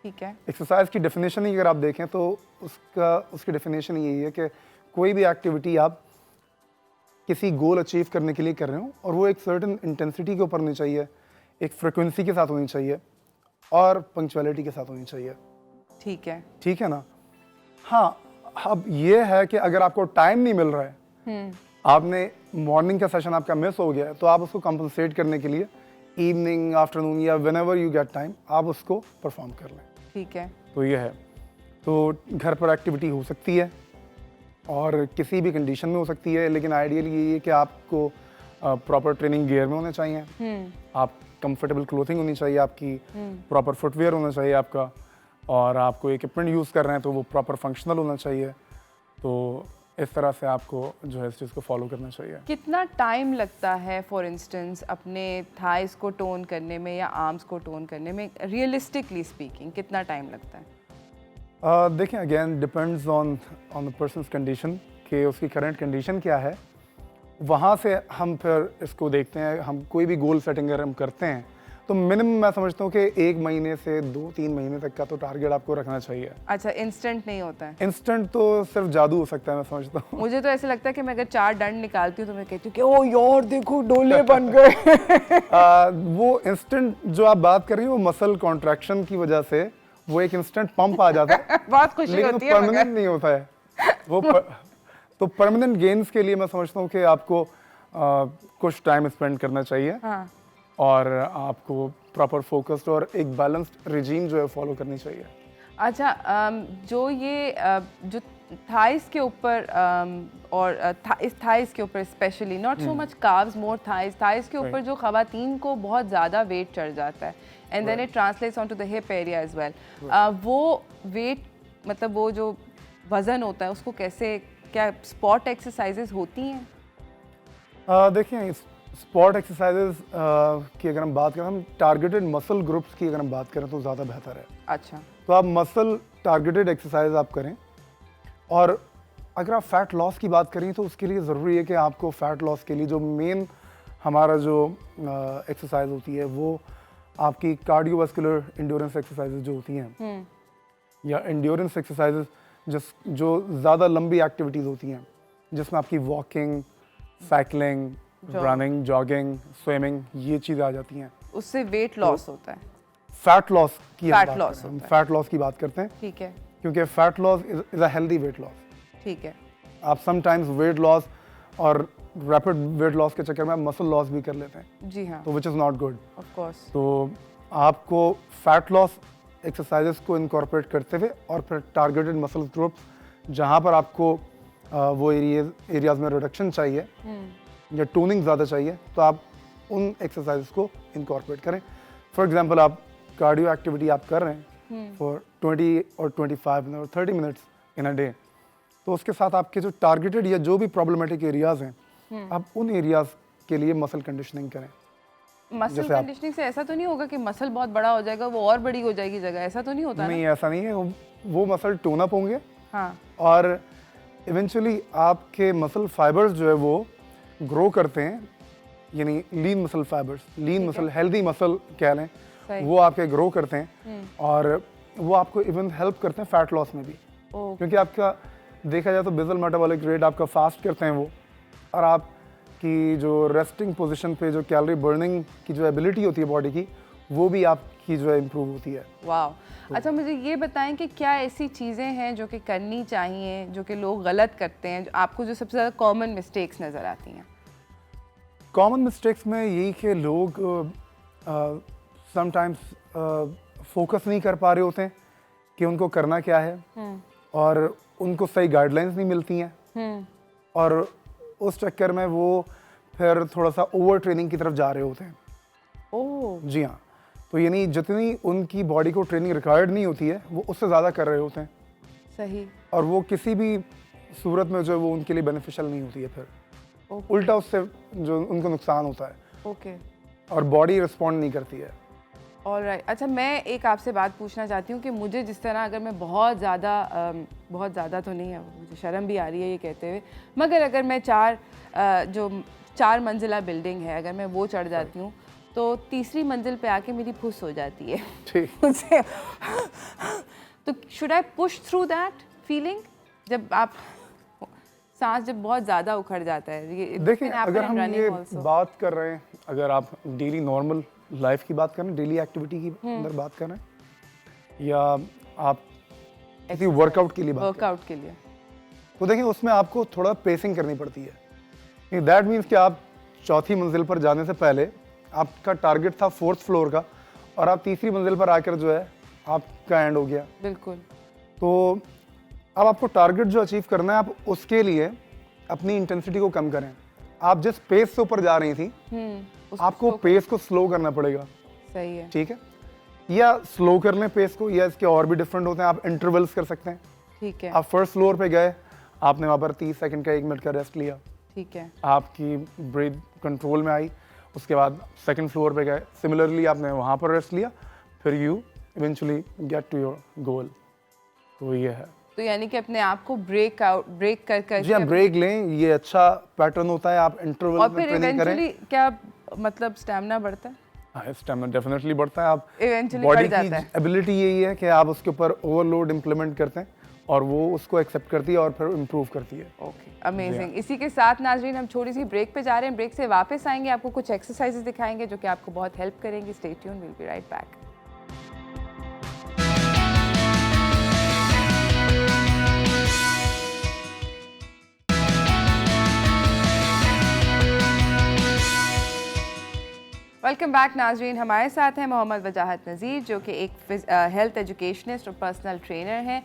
ठीक है। एक्सरसाइज की डेफिनेशन ही अगर आप देखें तो उसकी डेफिनेशन यही है कि कोई भी एक्टिविटी आप किसी गोल अचीव करने के लिए कर रहे हो और वो एक सर्टेन इंटेंसिटी के ऊपर होनी चाहिए, एक फ्रिक्वेंसी के साथ होनी चाहिए और पंक्चुअलिटी के साथ होनी चाहिए। ठीक है। ठीक है ना? हाँ, अब ये है कि अगर आपको टाइम नहीं मिल रहा है आपने मॉर्निंग का सेशन आपका मिस हो गया है, तो आप उसको कंपनसेट करने के लिए इवनिंग, आफ्टरनून या व्हेनेवर यू गेट टाइम आप उसको परफॉर्म कर लें। ठीक है। तो ये है, तो घर पर एक्टिविटी हो सकती है और किसी भी कंडीशन में हो सकती है, लेकिन आइडियली ये है कि आपको प्रॉपर ट्रेनिंग गियर में होने चाहिए, आप कंफर्टेबल क्लोथिंग होनी चाहिए आपकी, प्रॉपर फुटवेयर होना चाहिए आपका, और आपको इक्विपमेंट यूज़ कर रहे हैं तो वो प्रॉपर फंक्शनल होना चाहिए। तो इस तरह से आपको जो है इस चीज़ को फॉलो करना चाहिए। कितना टाइम लगता है फॉर इंस्टेंस अपने थाइस को टोन करने में या आर्म्स को टोन करने में, रियलिस्टिकली स्पीकिंग कितना टाइम लगता है? देखें, again depends on the persons condition कि उसकी करंट कंडीशन क्या है, वहाँ से हम फिर इसको देखते हैं। हम कोई भी गोल सेटिंग अगर हम करते हैं तो मिनिमम मैं समझता हूँ कि 1 महीने से 2-3 महीने तक का तो टारगेट आपको रखना चाहिए। अच्छा, इंस्टेंट नहीं होता है? इंस्टेंट तो सिर्फ जादू हो सकता है, मैं समझता हूँ। मुझे तो ऐसे लगता है कि मैं अगर 4 डंड निकालती हूँ तो मैं कहती हूँ कि ओ यार देखो डोले बन गए। वो इंस्टेंट जो आप बात कर रही हो मसल कॉन्ट्रैक्शन की वजह से वो एक इंस्टेंट पंप आ जाता है, बहुत खुशी लेकिन होती वो है परमानेंट मगर। नहीं होता है वो तो परमानेंट गेन्स के लिए मैं समझता हूँ कि आपको कुछ टाइम स्पेंड करना चाहिए। हाँ। और आपको प्रॉपर फोकस्ड और एक बैलेंस्ड रिजीम जो है फॉलो करनी चाहिए। अच्छा, जो ये जो थाइस के ऊपर और इस थाइस के ऊपर specially, not so much calves, more thighs के ऊपर जो खवातीन को बहुत ज़्यादा वेट चढ़ जाता है and then it translates on to the hip area as well, वो वेट मतलब वो जो वज़न होता है उसको कैसे, क्या स्पॉट एक्सरसाइजेज होती हैं? देखिए, स्पॉट एक्सरसाइजेज की अगर हम बात करें, हम टारगेटेड मसल ग्रुप्स की अगर हम बात करें तो ज़्यादा बेहतर है। अच्छा। तो आप मसल टारगेटेड एक्सरसाइज आप करें, और अगर आप फैट लॉस की बात करें तो उसके लिए ज़रूरी है कि आपको फैट लॉस के लिए जो मेन हमारा जो एक्सरसाइज होती है वो आपकी कार्डियोवास्कुलर इंड्योरेंस एक्सरसाइजेज जो होती हैं, या इंड्योरेंस एक्सरसाइजेज जो ज़्यादा लंबी एक्टिविटीज़ होती हैं, जिसमें आपकी walking, cycling, running, jogging, swimming, ये चीज़ें आ जाती हैं। उससे वेट लॉस होता है? फैट लॉस की फैट लॉस होता है। फैट लॉस की बात करते हैं, ठीक है। क्योंकि fat loss is a healthy weight loss. ठीक है। आप समटाइम्स वेट लॉस और रैपिड वेट लॉस के चक्कर में आप मसल लॉस भी कर लेते हैं, जी हाँ, तो which is not good. Of course. तो आपको फैट लॉस एक्सरसाइजेस को इनकॉर्पोरेट करते हुए और फिर टारगेटेड मसल ग्रुप्स जहाँ पर आपको वो एरियाज में रिडक्शन चाहिए या टोनिंग ज़्यादा चाहिए, तो आप उन एक्सरसाइज को इनकॉर्पोरेट करें। फॉर एग्जांपल, आप कार्डियो एक्टिविटी आप कर रहे हैं फॉर 20 और 25 मिनट और 30 मिनट्स इन अ डे, तो उसके साथ आपके जो टारगेटेड या जो भी प्रॉब्लमेटिक एरियाज हैं, आप उन एरियाज के लिए मसल कंडीशनिंग करें। मसल जैसे आप- कंडीशनिंग से ऐसा तो नहीं होगा कि मसल बहुत बड़ा हो जाएगा, वो और बड़ी हो जाएगी जगह, ऐसा तो नहीं होता ना? नहीं, ऐसा नहीं है, वो मसल टोन अप होंगे हाँ। और इवेंचुअली आपके मसल फाइबर्स जो है वो ग्रो करते हैं, यानी lean muscle fibres, lean muscle, healthy muscle कह लें, सही। वो आपके ग्रो करते हैं और वो आपको इवन हेल्प करते हैं फैट लॉस में भी, ओ, क्योंकि आपका देखा जाए तो बेसल मेटाबॉलिक रेट आपका फास्ट करते हैं वो, और आपकी जो रेस्टिंग पोजीशन पे जो कैलोरी बर्निंग की जो एबिलिटी होती है बॉडी की, वो भी आपकी जो है इम्प्रूव होती है। वाह। अच्छा, मुझे ये बताएं कि क्या ऐसी चीज़ें हैं जो कि करनी चाहिए, जो कि लोग गलत करते हैं, जो आपको जो सबसे ज़्यादा कॉमन मिस्टेक्स नज़र आती हैं? कॉमन मिस्टेक्स में यही कि लोग समटाइम्स फोकस नहीं कर पा रहे होते हैं कि उनको करना क्या है, और उनको सही गाइडलाइंस नहीं मिलती हैं, और उस चक्कर में वो फिर थोड़ा सा ओवर ट्रेनिंग की तरफ जा रहे होते हैं। ओह, जी हाँ, तो यानी जितनी उनकी बॉडी को ट्रेनिंग रिक्वायर्ड नहीं होती है वो उससे ज़्यादा कर रहे होते हैं, सही। और वो किसी भी सूरत में जो है वो उनके लिए बेनिफिशियल नहीं होती है, फिर ओके। उल्टा उससे जो उनको नुकसान होता है ओके, और बॉडी रिस्पॉन्ड नहीं करती है। ऑलराइट। अच्छा, मैं एक आपसे बात पूछना चाहती हूँ कि मुझे जिस तरह, अगर मैं बहुत ज़्यादा तो नहीं है, मुझे शर्म भी आ रही है ये कहते हुए, मगर अगर मैं जो 4 मंजिला बिल्डिंग है, अगर मैं वो चढ़ जाती हूँ तो तीसरी मंजिल पे आके मेरी फुस हो जाती है। ठीक। मुझे तो should I push through that feeling, जब आप सांस जब बहुत ज़्यादा उखड़ जाता है? ये देखिए, अगर हम ये बात कर रहे हैं, अगर आप डेली नॉर्मल लाइफ की बात कर रहे हैं, डेली एक्टिविटी की अंदर बात कर रहे हैं, या आप किसी वर्कआउट के लिए बात कर रहे वर्कआउट के लिए, हैं, तो देखिए उसमें आपको थोड़ा पेसिंग करनी पड़ती है। दैट मीन्स कि आप चौथी मंजिल पर जाने से पहले आपका टारगेट था 4th फ्लोर का और आप तीसरी मंजिल पर आकर जो है आपका एंड हो गया। बिल्कुल। तो अब आपको टारगेट जो अचीव करना है, आप उसके लिए अपनी इंटेंसिटी को कम करें। आप जिस पेस से ऊपर जा रही थी आपको पेस को स्लो करना पड़ेगा। सही है। ठीक है, या स्लो कर लें पेस को, या इसके और भी डिफरेंट होते हैं, आप इंटरवल्स कर सकते हैं। ठीक है। आप फर्स्ट फ्लोर पे गए, आपने वहाँ पर 30 सेकंड का 1 मिनट का रेस्ट लिया, ठीक है। आपकी ब्रीथ कंट्रोल में आई, उसके बाद सेकंड फ्लोर पे गए, सिमिलरली आपने वहाँ पर रेस्ट लिया, फिर you eventually get to your goal. तो ये है। तो यानी कि अपने आप को ब्रेक कर कर जी हाँ, ब्रेक लें, ये अच्छा पैटर्न होता है। आप इंटरवल और में फिर ट्रेनिंग करें। इवेंचुअली क्या मतलब स्टैमिना बढ़ता है? हाँ, स्टैमिना डेफिनेटली बढ़ता है। आप इवेंचुअली बॉडी बढ़ जाता है। की एबिलिटी यही है कि आप उसके ऊपर ओवरलोड इंप्लीमेंट करते हैं और वो उसको एक्सेप्ट करती है और फिर इम्प्रूव करती है। Okay, amazing. इसी के साथ नाजरीन हम छोटी सी ब्रेक पे जा रहे हैं। ब्रेक से वापस आएंगे, आपको कुछ एक्सरसाइजेस दिखाएंगे जो कि आपको बहुत हेल्प करेंगी। Stay tune, will be right back. Welcome back नाजरीन। हमारे साथ हैं मोहम्मद वजाहत नज़ीर जो कि एक हेल्थ एजुकेशनिस्ट और पर्सनल ट्रेनर हैं।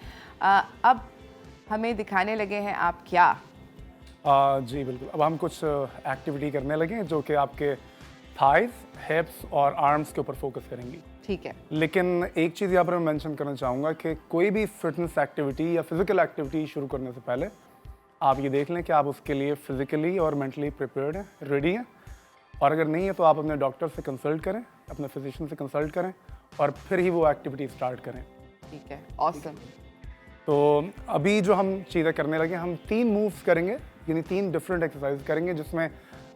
अब हमें दिखाने लगे हैं आप क्या? जी बिल्कुल। अब हम कुछ एक्टिविटी करने लगे हैं जो कि आपके थाइज, हिप्स और आर्म्स के ऊपर फोकस करेंगी। ठीक है। लेकिन एक चीज़ यहाँ पर मैं मेंशन करना चाहूँगा कि कोई भी फिटनेस एक्टिविटी या फिजिकल एक्टिविटी शुरू करने से पहले आप ये देख लें कि आप उसके लिए फिजिकली और मेंटली प्रिपेयर्ड हैं, रेडी हैं। और अगर नहीं है तो आप अपने डॉक्टर से कंसल्ट करें, अपने फिजिशियन से कंसल्ट करें और फिर ही वो एक्टिविटी स्टार्ट करें। ठीक है, ऑसम। तो अभी जो हम चीज़ें करने लगे, हम 3 मूव्स करेंगे, यानी 3 डिफरेंट एक्सरसाइज करेंगे, जिसमें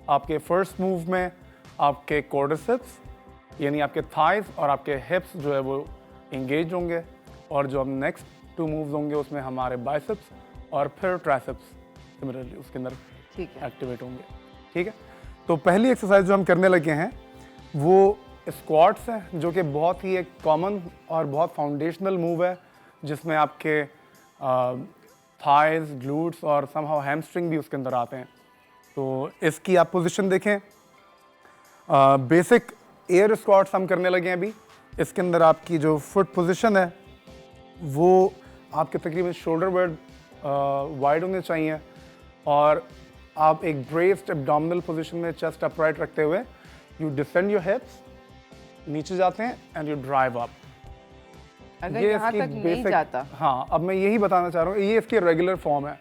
आपके फर्स्ट मूव में आपके क्वाड्रिसेप्स यानी आपके थाइज और आपके हिप्स जो है वो इंगेज होंगे, और जो हम नेक्स्ट 2 मूव्स होंगे उसमें हमारे बाइसेप्स और फिर ट्राइसेप्स सिमिलरली उसके अंदर ठीक है। एक्टिवेट होंगे। ठीक है, तो पहली एक्सरसाइज जो हम करने लगे हैं वो स्क्वाट्स हैं, जो कि बहुत ही एक कॉमन और बहुत फाउंडेशनल मूव है, जिसमें आपके थाइज, ग्लूट्स और समहाउ हैमस्ट्रिंग भी उसके अंदर आते हैं। तो इसकी आप पोजीशन देखें, बेसिक एयर स्क्वाट्स हम करने लगे हैं अभी। इसके अंदर आपकी जो फुट पोजीशन है वो आपके तकरीबन शोल्डर वर्ड वाइड होने चाहिए, और आप एक ब्रेस्ड एब्डोमिनल पोजीशन में चेस्ट अपराइट रखते हुए यू डिसेंड योर हिप्स, नीचे जाते हैं एंड यू ड्राइव अप। अगर यहाँ तक नहीं जाता, हाँ, अब मैं यही बताना चाह रहा हूँ, ये इसकी रेगुलर फॉर्म है,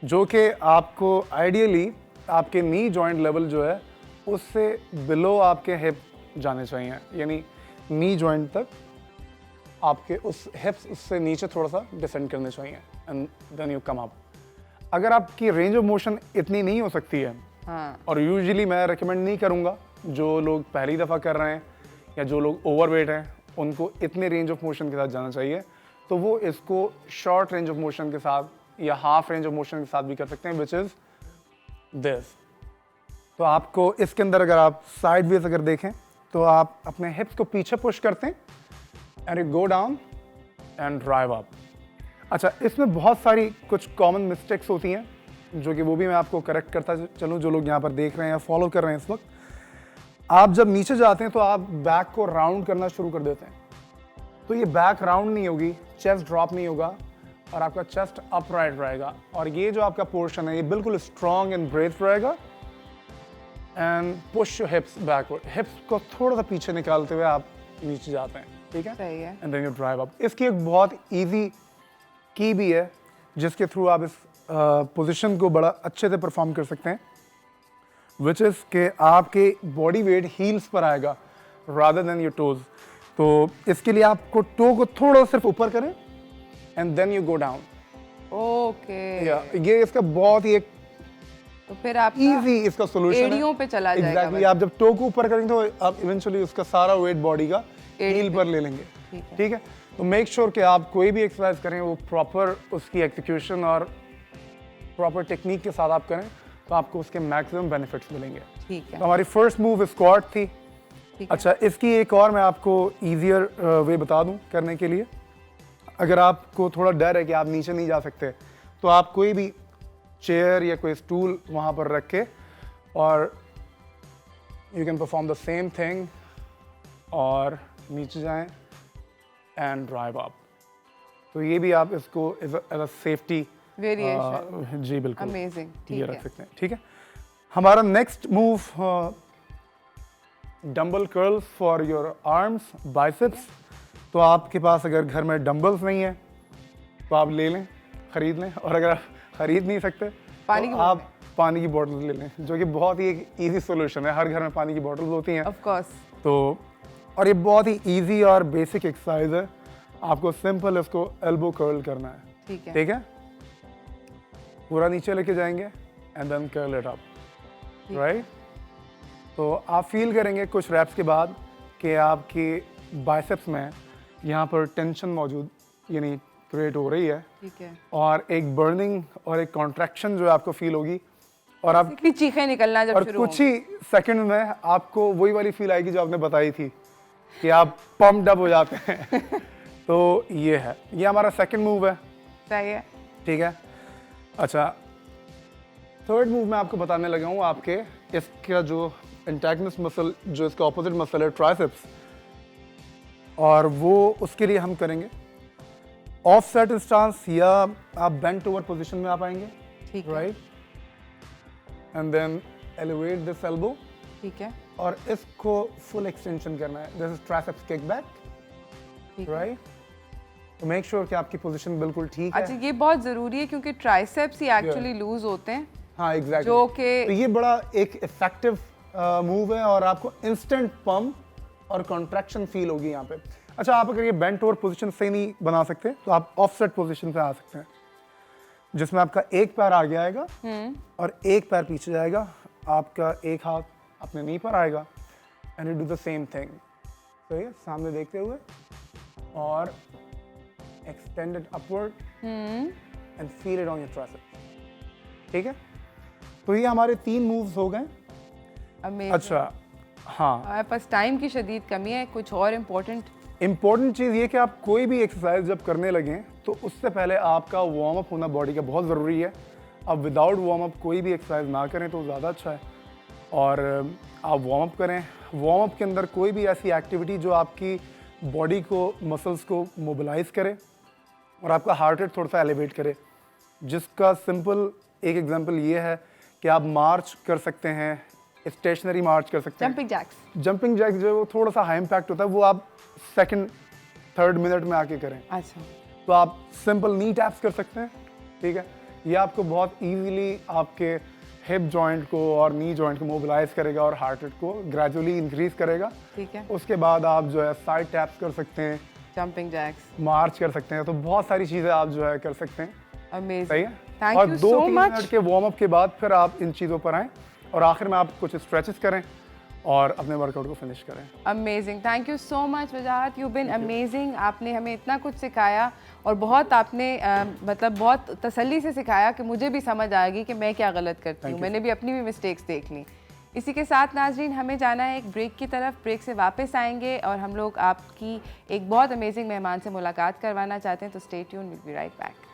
जो कि आपको आइडियली आपके नी जॉइंट लेवल जो है उससे बिलो आपके हिप जाने चाहिए, यानी नी जॉइंट तक आपके उस हिप्स उससे नीचे थोड़ा सा डिसेंड करने चाहिए, and then you come up. अगर आपकी रेंज ऑफ मोशन इतनी नहीं हो सकती है, हाँ, और यूजुअली मैं रिकमेंड नहीं करूँगा, जो लोग पहली दफ़ा कर रहे हैं या जो लोग ओवरवेट हैं उनको इतने रेंज ऑफ मोशन के साथ जाना चाहिए, तो वो इसको शॉर्ट रेंज ऑफ मोशन के साथ या हाफ रेंज ऑफ मोशन के साथ भी कर सकते हैं, विच इज़ दिस। तो आपको इसके अंदर अगर आप साइड वेज अगर देखें तो आप अपने हिप्स को पीछे पुश करते हैं and you go down and drive up. अच्छा, इसमें बहुत सारी कुछ कॉमन मिस्टेक्स होती हैं, जो कि वो भी मैं आपको करेक्ट करता चलूँ, जो लोग यहाँ पर देख रहे हैं, फॉलो कर रहे हैं इस वक्त। आप जब नीचे जाते हैं तो आप बैक को राउंड करना शुरू कर देते हैं, तो ये बैक राउंड नहीं होगी, चेस्ट ड्रॉप नहीं होगा और आपका चेस्ट अपराइट रहेगा, और ये जो आपका पोर्शन है ये बिल्कुल स्ट्रॉन्ग एंड ब्रेथ रहेगा। And push your hips backward, हिप्स को थोड़ा सा पीछे निकालते हुए आप नीचे जाते हैं। ठीक है, सही है। And then you drive up. इसकी एक बहुत ईजी की भी है जिसके थ्रू आप इस पोजीशन को बड़ा अच्छे से परफॉर्म कर सकते हैं, विच इज़ के आपके बॉडी वेट हील्स पर आएगा रादर देन योर टोज। तो इसके लिए आपको टो को थोड़ा सिर्फ ऊपर करें and then you go down. Okay, ये इसका बहुत ही एक तो फिर आप इजी इसका सोल्यूशन है। एड़ियों पे चला जाएगा। एग्जैक्टली, आप जब टो को ऊपर करेंगे तो आप इवेंचुअली उसका सारा वेट बॉडी का हील पर ले लेंगे। ठीक है, तो मेक श्योर कि आप कोई भी एक्सरसाइज करें वो प्रॉपर उसकी एग्जीक्यूशन और प्रॉपर टेक्निक के साथ आप करें, तो आपको उसके मैक्सिमम बेनिफिट्स मिलेंगे। ठीक है, तो हमारी फर्स्ट मूव स्क्वाट थी। ठीक है। अच्छा, इसकी एक और मैं आपको ईजियर वे बता दूं करने के लिए। अगर आपको थोड़ा डर है कि आप नीचे नहीं जा सकते, तो आप कोई भी चेयर या कोई स्टूल वहाँ पर रख के और you can perform the same thing और नीचे जाएं एंड ड्राइव अप। तो ये भी आप इसको एज अ सेफ्टी वेरिएशन। जी बिल्कुल अमेजिंग, ये ठीक रख है। सकते हैं। ठीक है, हमारा next move dumbbell curls for your arms biceps. तो आपके पास अगर घर में डंबल्स नहीं है तो आप ले लें, खरीद लें, और अगर आप खरीद नहीं सकते पानी तो की आप पानी की बोतल ले लें, जो कि बहुत ही एक ईजी सोल्यूशन है। हर घर में पानी की बोतल होती हैं ऑफ कोर्स। तो, और ये बहुत ही ईजी और बेसिक एक्सरसाइज है। आपको सिंपल इसको एल्बो कर्ल करना है। ठीक है। ठीक है, पूरा नीचे लेके जाएंगे and then curl it up, right. तो आप फील करेंगे कुछ रैप्स के बाद कि आपकी बाइसेप्स में यहाँ पर टेंशन मौजूद यानी क्रिएट हो रही है, ठीक है। और एक बर्निंग और एक कॉन्ट्रैक्शन जो है आपको फील होगी, और आप इतनी चीखें निकलना जब और शुरू कुछ ही सेकंड में आपको वही वाली फील आएगी जो आपने बताई थी कि आप पम्प्ड अप हो जाते हैं। तो ये है, ये हमारा सेकंड मूव है। सही है। ठीक है, अच्छा थर्ड मूव मैं आपको बताने लगा हूँ। आपके इसका जो एंटागनिस्ट मसल, जो इसका ऑपोजिट मसल है ट्राइसेप्स, और वो उसके लिए हम करेंगे ऑफ सेट स्टांस, या आप बेंट ओवर पोजीशन में आ पाएंगे, ठीक है। Right, and then elevate this elbow, ठीक है। और इसको फुल एक्सटेंशन करना है। This is triceps kickback, ठीक है। राइट। तो मेक श्योर कि आपकी पोजीशन बिल्कुल ठीक है। अच्छा, ये बहुत ज़रूरी है क्योंकि ट्राइसेप्स ही एक्चुअली लूज होते हैं। हाँ एग्जैक्टली, जो कि तो ये बड़ा एक इफेक्टिव मूव है, और आपको इंस्टेंट पम्प और कॉन्ट्रैक्शन फील होगी यहाँ पे। अच्छा, आप अगर ये बेंट ओवर पोजीशन सही नहीं बना सकते तो आप ऑफसेट पोजीशन पे आ सकते हैं, जिसमें आपका एक पैर आगे आएगा और एक पैर पीछे जाएगा। आपका एक हाथ अपने नी पर आएगा and you do the same thing. तो ये सामने देखते हुए और extended upward and feel it on your triceps. ठीक है, तो ये हमारे 3 मूव्स हो गए। अमेजिंग। अच्छा हाँ, हमारे पास टाइम की शदीद कमी है। कुछ और इम्पॉर्टेंट चीज़ ये कि आप कोई भी एक्सरसाइज जब करने लगें तो उससे पहले आपका वार्म अप होना बॉडी का बहुत ज़रूरी है। आप विदाउट वार्म अप कोई भी एक्सरसाइज ना करें तो ज़्यादा अच्छा है, और आप वार्म अप करें। वार्म अप के अंदर कोई भी ऐसी एक्टिविटी जो आपकी बॉडी को, मसल्स को मोबिलाइज करे और आपका हार्ट रेट थोड़ा सा एलिवेट करे, जिसका सिंपल एक एग्जांपल ये है कि आप मार्च कर सकते हैं, स्टेशनरी मार्च कर सकते हैं। Jumping jacks. जंपिंग जैक्स जो है वो थोड़ा सा हाई इम्पैक्ट होता है, वो आप सेकंड थर्ड मिनट में आके करें। अच्छा, तो आप सिंपल नी टैप्स कर सकते हैं। ठीक है, ये आपको बहुत इजीली आपके हिप जॉइंट को और नी जॉइंट को मोबिलाइज करेगा और हार्ट रेट को ग्रेजुअली इंक्रीज करेगा। ठीक है। उसके बाद आप जो है साइड टैप्स कर सकते हैं, जंपिंग जैक्स। मार्च कर सकते हैं। तो बहुत सारी चीज़ें आप जो है कर सकते हैं। अमेजिंग। सही है, थैंक और यू 2-3 सो मच। मिनट के वार्म अप के बाद फिर आप इन चीज़ों पर आएँ और आखिर में आप कुछ स्ट्रेचेस करें और अपने वर्कआउट को फिनिश करें। Amazing, thank you so much Wajahat, you been amazing. आपने हमें इतना कुछ सिखाया और बहुत आपने मतलब बहुत तसल्ली से सिखाया कि मुझे भी समझ आएगी कि मैं क्या गलत करती हूँ। मैंने भी अपनी भी मिस्टेक्स देख ली। इसी के साथ नाजरीन, हमें जाना है एक ब्रेक की तरफ। ब्रेक से वापस आएंगे और हम लोग आपकी एक बहुत अमेजिंग मेहमान से मुलाकात करवाना चाहते हैं, तो stay tune, will be right back.